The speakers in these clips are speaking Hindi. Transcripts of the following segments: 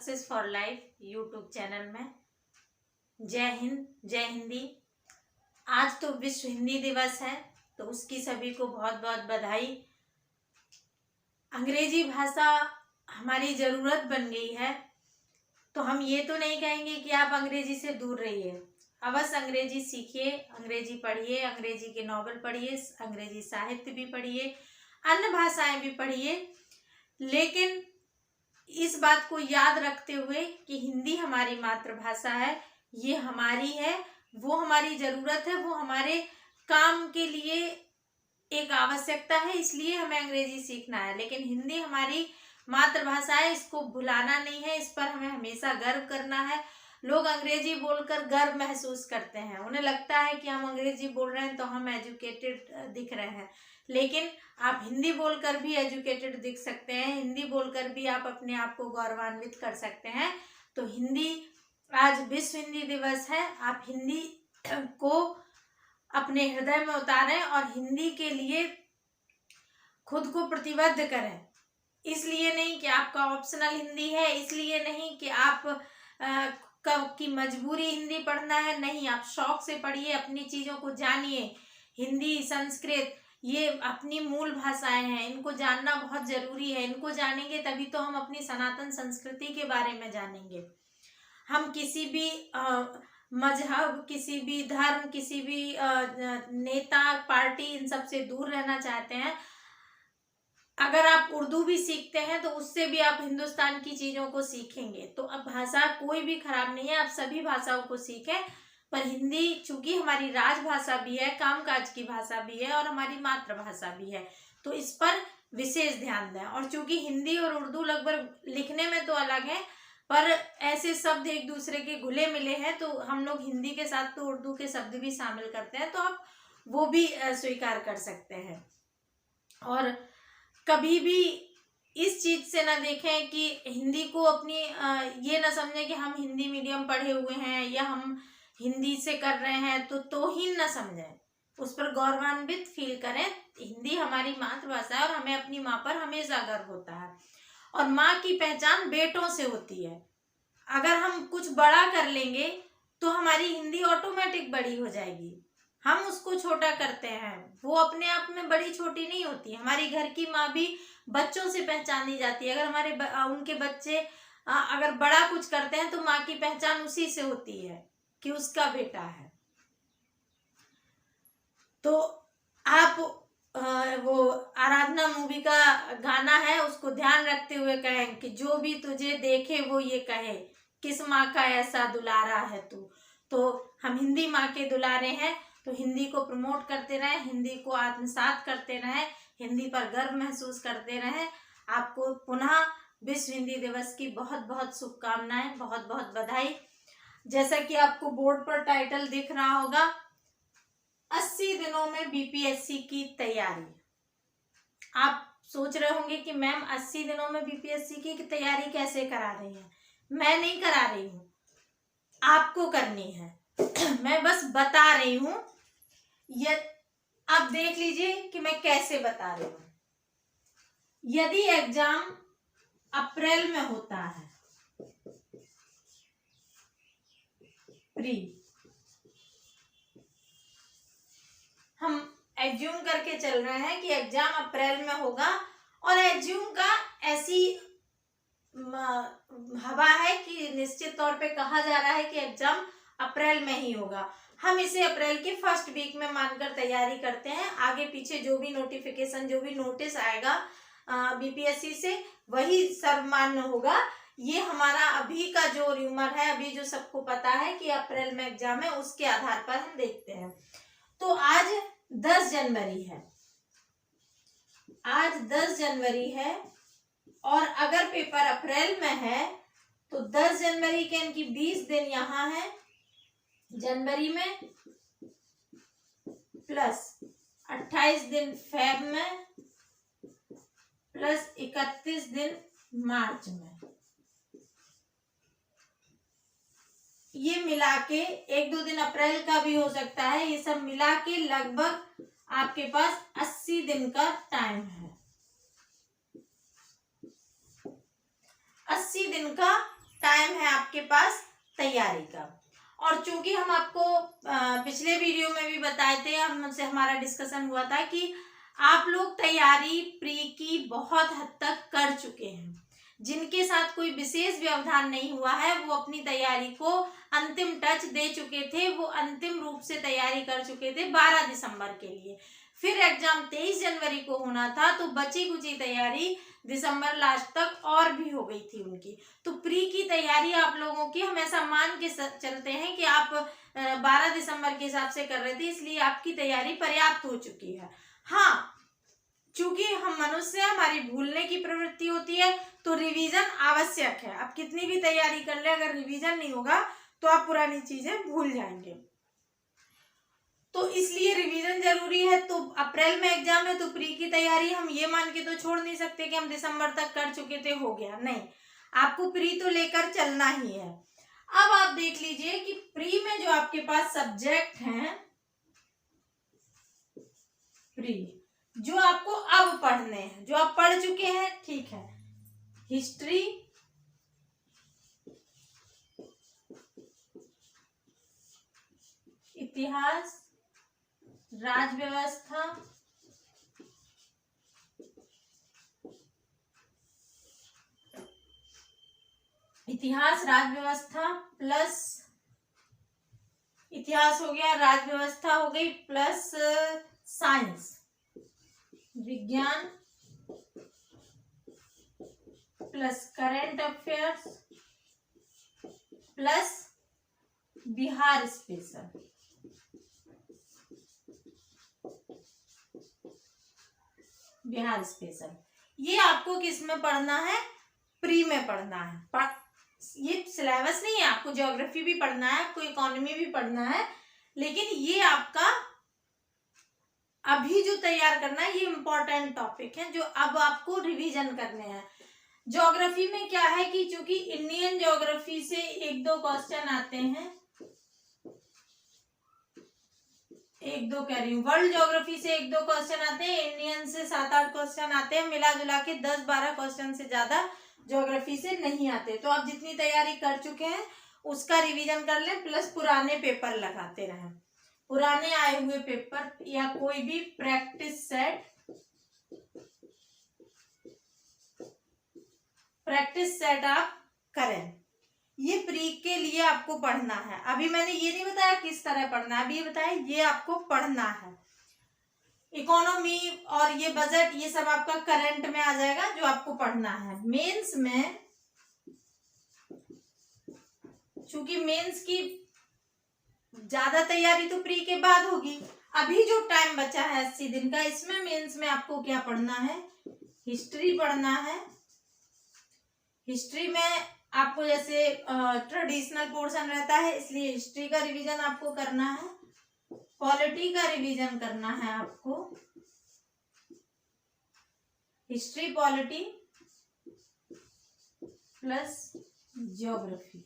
Success for life YouTube channel में। जय हिंद, जय हिंदी। आज तो विश्व हिंदी दिवस है, तो उसकी सभी को बहुत बहुत बधाई। अंग्रेजी भाषा हमारी ज़रूरत बन गई है, तो हम ये तो नहीं कहेंगे कि आप अंग्रेजी से दूर रहिए। अवश्य अंग्रेजी सीखिए, अंग्रेजी पढ़िए, अंग्रेजी के नॉवल पढ़िए, अंग्रेजी साहित्य भी पढ़िए, अन्य भाषाएं भी पढ़िए, लेकिन इस बात को याद रखते हुए कि हिंदी हमारी मातृभाषा है, ये हमारी है, वो हमारी ज़रूरत है, वो हमारे काम के लिए एक आवश्यकता है, इसलिए हमें अंग्रेजी सीखना है। लेकिन हिंदी हमारी मातृभाषा है, इसको भुलाना नहीं है, इस पर हमें हमेशा गर्व करना है। लोग अंग्रेजी बोलकर गर्व महसूस करते हैं, उन्हें लगता है कि हम अंग्रेजी बोल रहे हैं तो हम एजुकेटेड दिख रहे हैं, लेकिन आप हिंदी बोलकर भी एजुकेटेड दिख सकते हैं। हिंदी बोलकर भी आप अपने आप को गौरवान्वित कर सकते हैं। तो हिंदी, आज विश्व हिंदी दिवस है, आप हिंदी को अपने हृदय में उतारें और हिंदी के लिए खुद को प्रतिबद्ध करें। इसलिए नहीं कि आपका ऑप्शनल हिंदी है, इसलिए नहीं कि आप की मजबूरी हिंदी पढ़ना है, नहीं, आप शौक से पढ़िए, अपनी चीज़ों को जानिए। हिंदी, संस्कृत, ये अपनी मूल भाषाएं हैं, इनको जानना बहुत ज़रूरी है। इनको जानेंगे तभी तो हम अपनी सनातन संस्कृति के बारे में जानेंगे। हम किसी भी मजहब, किसी भी धर्म, किसी भी नेता, पार्टी, इन सब से दूर रहना चाहते हैं। अगर आप उर्दू भी सीखते हैं तो उससे भी आप हिंदुस्तान की चीज़ों को सीखेंगे। तो अब भाषा कोई भी खराब नहीं है, आप सभी भाषाओं को सीखें, पर हिंदी चूंकि हमारी राजभाषा भी है, कामकाज की भाषा भी है और हमारी मातृभाषा भी है, तो इस पर विशेष ध्यान दें। और चूंकि हिंदी और उर्दू लगभग लिखने में तो अलग है, पर ऐसे शब्द एक दूसरे के घुले मिले हैं, तो हम लोग हिंदी के साथ तो उर्दू के शब्द भी शामिल करते हैं, तो आप वो भी स्वीकार कर सकते हैं। और कभी भी इस चीज़ से ना देखें कि हिंदी को अपनी ये ना समझें कि हम हिंदी मीडियम पढ़े हुए हैं या हम हिंदी से कर रहे हैं तो तौहीन ना समझें, उस पर गौरवान्वित फील करें। हिंदी हमारी मातृभाषा है और हमें अपनी माँ पर हमेशा गर्व होता है, और माँ की पहचान बेटों से होती है। अगर हम कुछ बड़ा कर लेंगे तो हमारी हिंदी ऑटोमेटिक बड़ी हो जाएगी। हम उसको छोटा करते हैं, वो अपने आप में बड़ी छोटी नहीं होती। हमारी घर की माँ भी बच्चों से पहचानी जाती है। अगर उनके बच्चे अगर बड़ा कुछ करते हैं तो माँ की पहचान उसी से होती है कि उसका बेटा है। तो आप वो आराधना मूवी का गाना है, उसको ध्यान रखते हुए कहें कि जो भी तुझे देखे वो ये कहे, किस माँ का ऐसा दुलारा है तू। तो हम हिंदी माँ के दुलारे हैं, तो हिंदी को प्रमोट करते रहें, हिंदी को आत्मसात करते रहें, हिंदी पर गर्व महसूस करते रहें। आपको पुनः विश्व हिंदी दिवस की बहुत बहुत शुभकामनाएं, बहुत बहुत बधाई। जैसा कि आपको बोर्ड पर टाइटल दिख रहा होगा, 80 दिनों में बीपीएससी की तैयारी। आप सोच रहे होंगे कि मैम 80 दिनों में बीपीएससी की तैयारी कैसे करा रही हैं? मैं नहीं करा रही हूँ, आपको करनी है। मैं बस बता रही हूँ, आप देख लीजिए कि मैं कैसे बता रही हूँ। यदि एग्जाम अप्रैल में होता है, प्री, हम एज्यूम करके चल रहे हैं कि एग्जाम अप्रैल में होगा, और एज्यूम का ऐसी हवा है कि निश्चित तौर पे कहा जा रहा है कि एग्जाम अप्रैल में ही होगा। हम इसे अप्रैल के फर्स्ट वीक में मानकर तैयारी करते हैं। आगे पीछे जो भी नोटिफिकेशन, जो भी नोटिस आएगा बीपीएससी से, वही सर्वमान्य होगा। ये हमारा अभी का जो र्यूमर है, अभी जो सबको पता है कि अप्रैल में एग्जाम है, उसके आधार पर हम देखते हैं। तो आज 10 जनवरी है, आज 10 जनवरी है, और अगर पेपर अप्रैल में है तो 10 जनवरी के इनकी 20 दिन यहाँ है जनवरी में, प्लस 28 दिन फेब में, प्लस 31 दिन मार्च में। ये मिला के 1-2 दिन अप्रैल का भी हो सकता है, ये सब मिला के लगभग आपके पास 80 दिन का टाइम है। 80 दिन का टाइम है आपके पास तैयारी का। और चूंकि हम आपको पिछले वीडियो में भी बताए थे, हमसे हमारा डिस्कशन हुआ था कि आप लोग तैयारी प्री की बहुत हद तक कर चुके हैं। जिनके साथ कोई विशेष व्यवधान नहीं हुआ है वो अपनी तैयारी को अंतिम टच दे चुके थे, वो अंतिम रूप से तैयारी कर चुके थे 12 दिसंबर के लिए। फिर एग्जाम 23 जनवरी को होना था, तो बची कुची तैयारी दिसंबर लास्ट तक और भी हो गई थी उनकी। तो प्री की तैयारी आप लोगों की, हम ऐसा मान के चलते हैं कि आप 12 दिसंबर के हिसाब से कर रहे थे, इसलिए आपकी तैयारी पर्याप्त हो चुकी है। हाँ, चूंकि हम मनुष्य, हमारी भूलने की प्रवृत्ति होती है, तो रिवीजन आवश्यक है। आप कितनी भी तैयारी कर ले, अगर रिवीजन नहीं होगा तो आप पुरानी चीजें भूल जाएंगे। तो इसलिए रिवीजन जरूरी है। तो अप्रैल में एग्जाम है, तो प्री की तैयारी हम ये मान के तो छोड़ नहीं सकते कि हम दिसंबर तक कर चुके थे, हो गया, नहीं, आपको प्री तो लेकर चलना ही है। अब आप देख लीजिए कि प्री में जो आपके पास सब्जेक्ट हैं, प्री जो आपको अब पढ़ने हैं, जो आप पढ़ चुके हैं, ठीक है, हिस्ट्री, इतिहास, राज व्यवस्था, इतिहास राज व्यवस्था प्लस इतिहास हो गया, राज व्यवस्था हो गई, प्लस साइंस, विज्ञान, plus current affairs, plus Bihar special. Bihar special ये आपको किस में पढ़ना है? प्री में पढ़ना है। ये सिलेबस नहीं है, आपको ज्योग्राफी भी पढ़ना है, आपको इकोनॉमी भी पढ़ना है, लेकिन ये आपका अभी जो तैयार करना है, ये इंपॉर्टेंट टॉपिक है जो अब आपको रिवीजन करने हैं। ज्योग्राफी में क्या है कि चूंकि इंडियन ज्योग्राफी से 1-2 क्वेश्चन आते हैं, 1-2 कह रही हूँ, वर्ल्ड ज्योग्राफी से 1-2 क्वेश्चन आते हैं, इंडियन से 7-8 क्वेश्चन आते हैं, मिला जुला के 10-12 क्वेश्चन से ज्यादा ज्योग्राफी से नहीं आते। तो आप जितनी तैयारी कर चुके हैं उसका रिवीजन कर लें, प्लस पुराने पेपर लगाते रहें। पुराने आए हुए पेपर या कोई भी प्रैक्टिस सेट आप करें। ये प्री के लिए आपको पढ़ना है। अभी मैंने ये नहीं बताया किस तरह पढ़ना है, अभी ये बताया ये आपको पढ़ना है। इकोनॉमी और ये बजट, ये सब आपका करंट में आ जाएगा जो आपको पढ़ना है। मेंस में, चूंकि मेंस की ज्यादा तैयारी तो प्री के बाद होगी, अभी जो टाइम बचा है 80 दिन का, इसमें मेंस में आपको क्या पढ़ना है? हिस्ट्री पढ़ना है। हिस्ट्री में आपको जैसे ट्रेडिशनल पोर्शन रहता है, इसलिए हिस्ट्री का रिवीजन आपको करना है। पॉलिटी का रिवीजन करना है आपको, हिस्ट्री पॉलिटी प्लस ज्योग्राफी,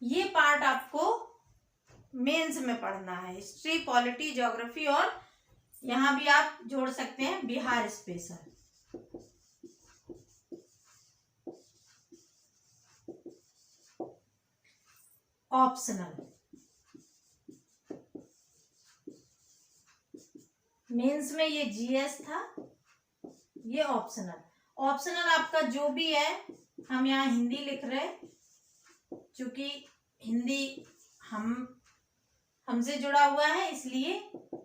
ये पार्ट आपको मेंस में पढ़ना है। हिस्ट्री, पॉलिटी, ज्योग्राफी, और यहां भी आप जोड़ सकते हैं बिहार स्पेशल। ऑप्शनल, मेंस में ये जीएस था, ये ऑप्शनल। ऑप्शनल आपका जो भी है, हम यहाँ हिंदी लिख रहे, क्योंकि हिंदी हमसे जुड़ा हुआ है, इसलिए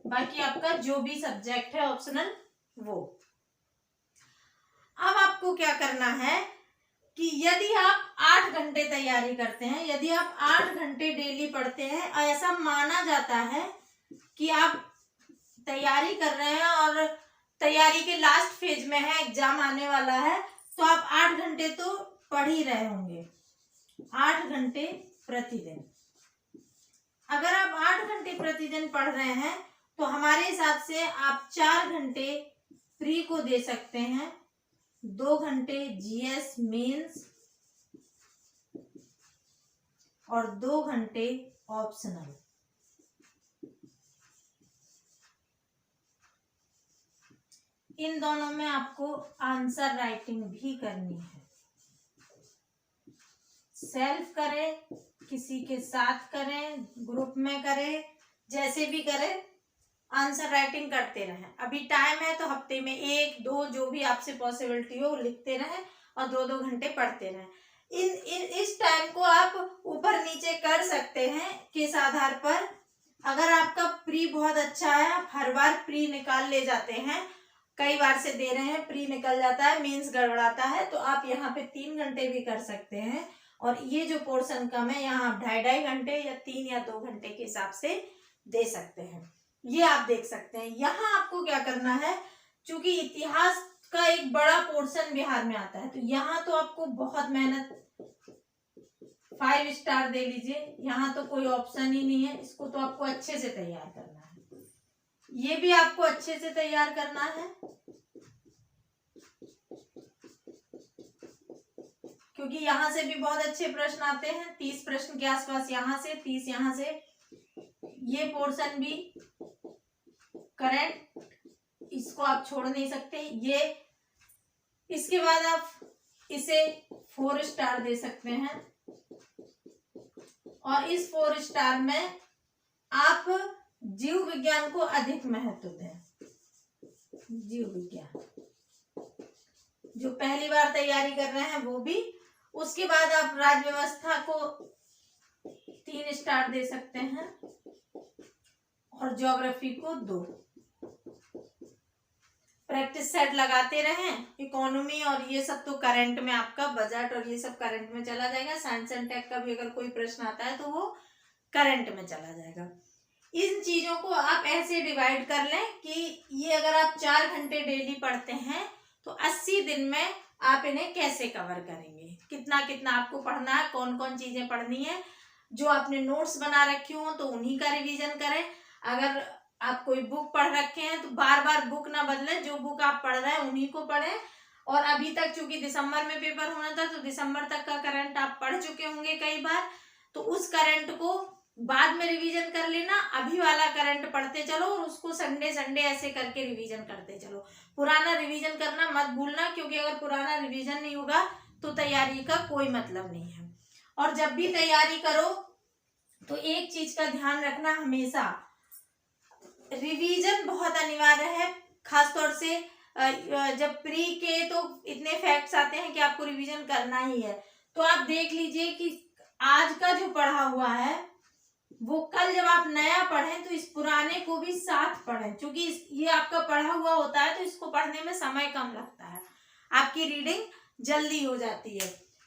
बाकी आपका जो भी सब्जेक्ट है ऑप्शनल वो। अब आपको क्या करना है कि यदि आप 8 घंटे तैयारी करते हैं, यदि आप 8 घंटे डेली पढ़ते हैं, ऐसा माना जाता है कि आप तैयारी कर रहे हैं और तैयारी के लास्ट फेज में है, एग्जाम आने वाला है, तो आप 8 घंटे तो पढ़ ही रहे होंगे, 8 घंटे प्रतिदिन। अगर आप 8 घंटे प्रतिदिन पढ़ रहे हैं तो हमारे हिसाब से आप 4 घंटे प्री को दे सकते हैं, 2 घंटे जीएस मेंस और 2 घंटे ऑप्शनल। इन दोनों में आपको आंसर राइटिंग भी करनी है। सेल्फ करें, किसी के साथ करें, ग्रुप में करें, जैसे भी करें, आंसर राइटिंग करते रहें। अभी टाइम है तो हफ्ते में 1-2 जो भी आपसे पॉसिबिलिटी हो लिखते रहें और 2-2 घंटे पढ़ते रहें। इस टाइम को आप ऊपर नीचे कर सकते हैं किस आधार पर। अगर आपका प्री बहुत अच्छा है, आप हर बार प्री निकाल ले जाते हैं, कई बार से दे रहे हैं, प्री निकल जाता है, मेंस गड़बड़ाता है, तो आप यहाँ पे 3 घंटे भी कर सकते हैं। और ये जो पोर्शन कम है यहाँ आप 2.5 घंटे या 3 या 2 घंटे के हिसाब से दे सकते हैं। ये आप देख सकते हैं। यहाँ आपको क्या करना है, चूंकि इतिहास का एक बड़ा पोर्शन बिहार में आता है, तो यहाँ तो आपको बहुत मेहनत, 5 स्टार दे लीजिए, यहाँ तो कोई ऑप्शन ही नहीं है। इसको तो आपको अच्छे से तैयार करना है, ये भी आपको अच्छे से तैयार करना है, क्योंकि यहाँ से भी बहुत अच्छे प्रश्न आते हैं। 30 प्रश्न के आसपास यहाँ से, 30 यहाँ से। ये पोर्शन भी करंट, इसको आप छोड़ नहीं सकते। ये इसके बाद आप इसे 4 स्टार दे सकते हैं, और इस 4 स्टार में आप जीव विज्ञान को अधिक महत्व दें। जीव विज्ञान जो पहली बार तैयारी कर रहे हैं वो भी। उसके बाद आप राज्य व्यवस्था को 3 स्टार दे सकते हैं, और ज्योग्राफी को 2। प्रैक्टिस सेट लगाते रहें। इकोनॉमी और ये सब तो करंट में, आपका बजट और ये सब करंट में चला जाएगा। साइंस एंड टेक का भी अगर कोई प्रश्न आता है तो वो करंट में चला जाएगा। इन चीजों को आप ऐसे डिवाइड कर लें कि ये अगर आप 4 घंटे डेली पढ़ते हैं तो 80 दिन में आप इन्हें कैसे कवर करेंगे, कितना कितना आपको पढ़ना है, कौन कौन चीजें पढ़नी है। जो आपने नोट्स बना रखे हो तो उन्हीं का रिवीजन करें। अगर आप कोई बुक पढ़ रखे हैं तो बार बार बुक ना बदलें, जो बुक आप पढ़ रहे हैं उन्हीं को पढ़ें। और अभी तक चूंकि दिसंबर में पेपर होना था तो दिसंबर तक का करंट आप पढ़ चुके होंगे कई बार, तो उस करंट को बाद में रिवीजन कर लेना। अभी वाला करंट पढ़ते चलो और उसको संडे संडे ऐसे करके रिवीजन करते चलो। पुराना रिवीजन करना मत भूलना, क्योंकि अगर पुराना रिवीजन नहीं होगा तो तैयारी का कोई मतलब नहीं है। और जब भी तैयारी करो तो एक चीज का ध्यान रखना, हमेशा रिवीजन बहुत अनिवार्य है। खासतौर से जब प्री के तो इतने फैक्ट्स आते हैं कि आपको रिवीजन करना ही है। तो आप देख लीजिए कि आज का जो पढ़ा हुआ है वो कल जब आप नया पढ़ें तो इस पुराने को भी साथ पढ़ें, क्योंकि ये आपका पढ़ा हुआ होता है तो इसको पढ़ने में समय कम लगता है, आपकी रीडिंग जल्दी हो जाती है।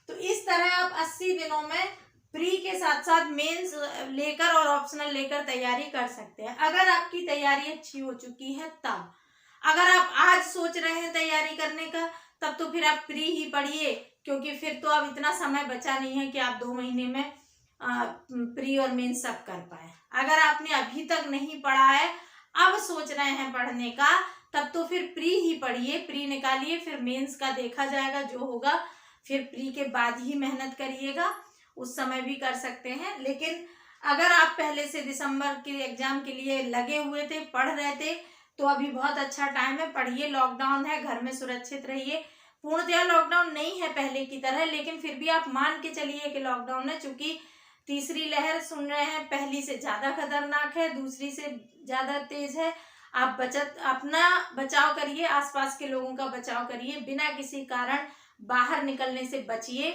तो इस तरह आप 80 दिनों में प्री के साथ साथ मेंस लेकर और ऑप्शनल लेकर तैयारी कर सकते हैं। अगर आपकी तैयारी अच्छी हो चुकी है तब। अगर आप आज सोच रहे हैं तैयारी करने का, तब तो फिर आप प्री ही पढ़िए, क्योंकि फिर तो अब इतना समय बचा नहीं है कि आप 2 महीने में प्री और मेंस सब कर पाए। अगर आपने अभी तक नहीं पढ़ा है, अब सोच रहे हैं पढ़ने का, तब तो फिर प्री ही पढ़िए, प्री निकालिए, फिर मेंस का देखा जाएगा जो होगा। फिर प्री के बाद ही मेहनत करिएगा, उस समय भी कर सकते हैं। लेकिन अगर आप पहले से दिसंबर के एग्जाम के लिए लगे हुए थे, पढ़ रहे थे, तो अभी बहुत अच्छा टाइम है, पढ़िए। लॉकडाउन है, घर में सुरक्षित रहिए। पूर्णतः लॉकडाउन नहीं है पहले की तरह, लेकिन फिर भी आप मान के चलिए कि लॉकडाउन है, चूंकि तीसरी लहर सुन रहे हैं, पहली से ज्यादा खतरनाक है, दूसरी से ज्यादा तेज है। आप अपना बचाव करिए, आसपास के लोगों का बचाव करिए, बिना किसी कारण बाहर निकलने से बचिए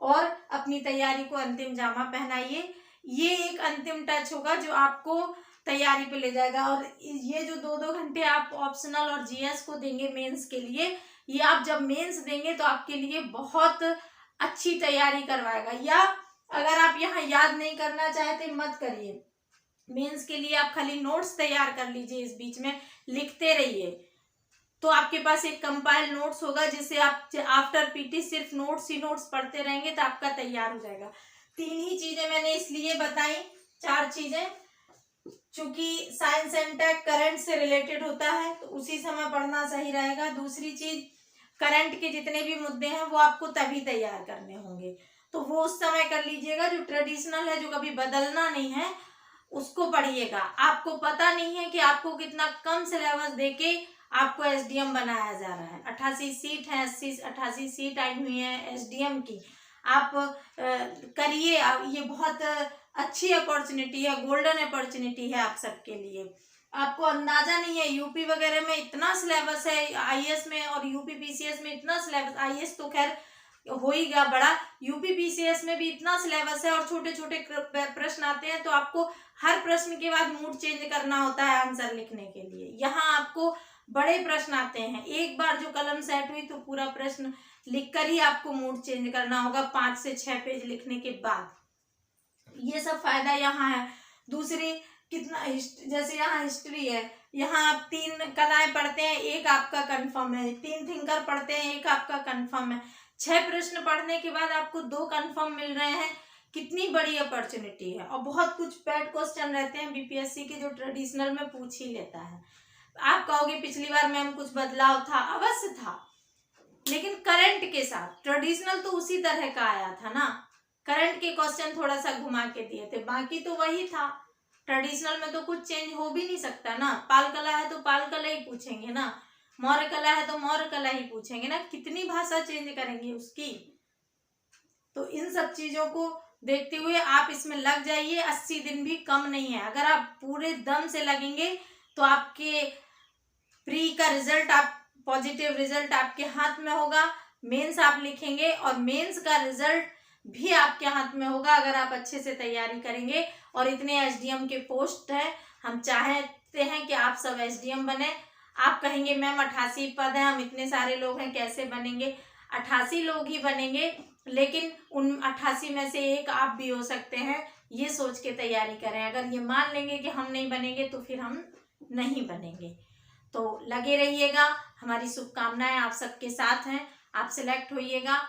और अपनी तैयारी को अंतिम जामा पहनाइए। ये एक अंतिम टच होगा जो आपको तैयारी पे ले जाएगा। और ये जो 2-2 घंटे आप ऑप्शनल और जीएस को देंगे मेंस के लिए, ये आप जब मेंस देंगे तो आपके लिए बहुत अच्छी तैयारी करवाएगा। या अगर आप यहाँ याद नहीं करना चाहते, मत करिए। मेंस के लिए आप खाली नोट्स तैयार कर लीजिए, इस बीच में लिखते रहिए, तो आपके पास एक कंपाइल नोट्स होगा, जिससे आप आफ्टर पीटी सिर्फ नोट्स ही नोट्स पढ़ते रहेंगे तो आपका तैयार हो जाएगा। 3 ही चीजें मैंने इसलिए बताई, 4 चीजें, चूंकि साइंस एंड टेक करंट से रिलेटेड होता है तो उसी समय पढ़ना सही रहेगा। दूसरी चीज, करंट के जितने भी मुद्दे हैं वो आपको तभी तैयार करने होंगे, तो वो उस समय कर लीजिएगा। जो ट्रेडिशनल है, जो कभी बदलना नहीं है, उसको पढ़िएगा। आपको पता नहीं है कि आपको कितना कम सिलेबस देके आपको एसडीएम बनाया जा रहा है। 88 सीट है, 88 सीट आई हुई है एसडीएम की। आप करिए। ये बहुत अच्छी अपॉर्चुनिटी है, गोल्डन अपॉर्चुनिटी है आप सबके लिए। आपको अंदाजा नहीं है, यूपी वगैरह में इतना सिलेबस है आईएएस में, और यूपी पीसीएस में इतना सिलेबस, आईएएस तो खैर हो ही गया बड़ा, यूपी पीसीएस में भी इतना सिलेबस है और छोटे छोटे प्रश्न आते हैं, तो आपको हर प्रश्न के बाद मूड चेंज करना होता है आंसर लिखने के लिए। यहाँ आपको बड़े प्रश्न आते हैं, एक बार जो कलम सेट हुई तो पूरा प्रश्न लिखकर ही आपको मूड चेंज करना होगा 5 से 6 पेज लिखने के बाद। ये सब फायदा यहाँ है। दूसरी कितना जैसे यहाँ हिस्ट्री है, यहाँ आप 3 कलाएं पढ़ते हैं, एक आपका कंफर्म है, 3 थिंकर पढ़ते हैं, एक आपका कंफर्म है, 6 प्रश्न पढ़ने के बाद आपको 2 कंफर्म मिल रहे हैं। कितनी बड़ी अपॉर्चुनिटी है। और बहुत कुछ पैड क्वेश्चन रहते हैं बीपीएससी के जो ट्रेडिशनल में पूछ ही लेता है। आप कहोगे पिछली बार मैम कुछ बदलाव था, अवश्य था, लेकिन करंट के साथ। ट्रेडिशनल तो उसी तरह का आया था ना, करंट के क्वेश्चन थोड़ा सा घुमा के दिए थे, बाकी तो वही था। ट्रेडिशनल में तो कुछ चेंज हो भी नहीं सकता ना, पाल कला है तो पाल कला ही पूछेंगे ना, मौर्य कला है तो मौर्य कला ही पूछेंगे ना, कितनी भाषा चेंज करेंगे उसकी। तो इन सब चीजों को देखते हुए आप इसमें लग जाइए, 80 दिन भी कम नहीं है। अगर आप पूरे दम से लगेंगे तो आपके प्री का रिजल्ट, आप पॉजिटिव रिजल्ट आपके हाथ में होगा। मेंस आप लिखेंगे और मेंस का रिजल्ट भी आपके हाथ में होगा अगर आप अच्छे से तैयारी करेंगे। और इतने एसडीएम के पोस्ट है, हम चाहते हैं कि आप सब एसडीएम बने। आप कहेंगे मैम 88 पद है, हम इतने सारे लोग हैं, कैसे बनेंगे? 88 लोग ही बनेंगे, लेकिन उन 88 में से एक आप भी हो सकते हैं, ये सोच के तैयारी करें। अगर ये मान लेंगे कि हम नहीं बनेंगे तो फिर हम नहीं बनेंगे। तो लगे रहिएगा, हमारी शुभकामनाएं आप सबके साथ हैं। आप सिलेक्ट होइएगा,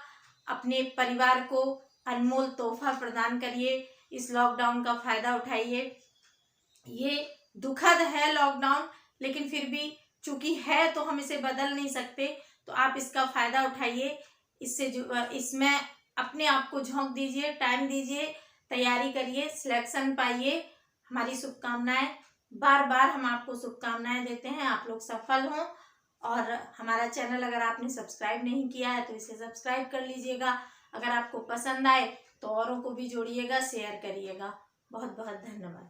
अपने परिवार को अनमोल तोहफा प्रदान करिए, इस लॉकडाउन का फायदा उठाइए। ये दुखद है लॉकडाउन, लेकिन फिर भी चूंकि है तो हम इसे बदल नहीं सकते, तो आप इसका फायदा उठाइए। इससे जो इसमें अपने आप को झोंक दीजिए, टाइम दीजिए, तैयारी करिए, सिलेक्शन पाइए। हमारी शुभकामनाएं, बार बार हम आपको शुभकामनाएं देते हैं, आप लोग सफल हों। और हमारा चैनल अगर आपने सब्सक्राइब नहीं किया है तो इसे सब्सक्राइब कर लीजिएगा। अगर आपको पसंद आए तो औरों को भी जोड़िएगा, शेयर करिएगा। बहुत बहुत धन्यवाद।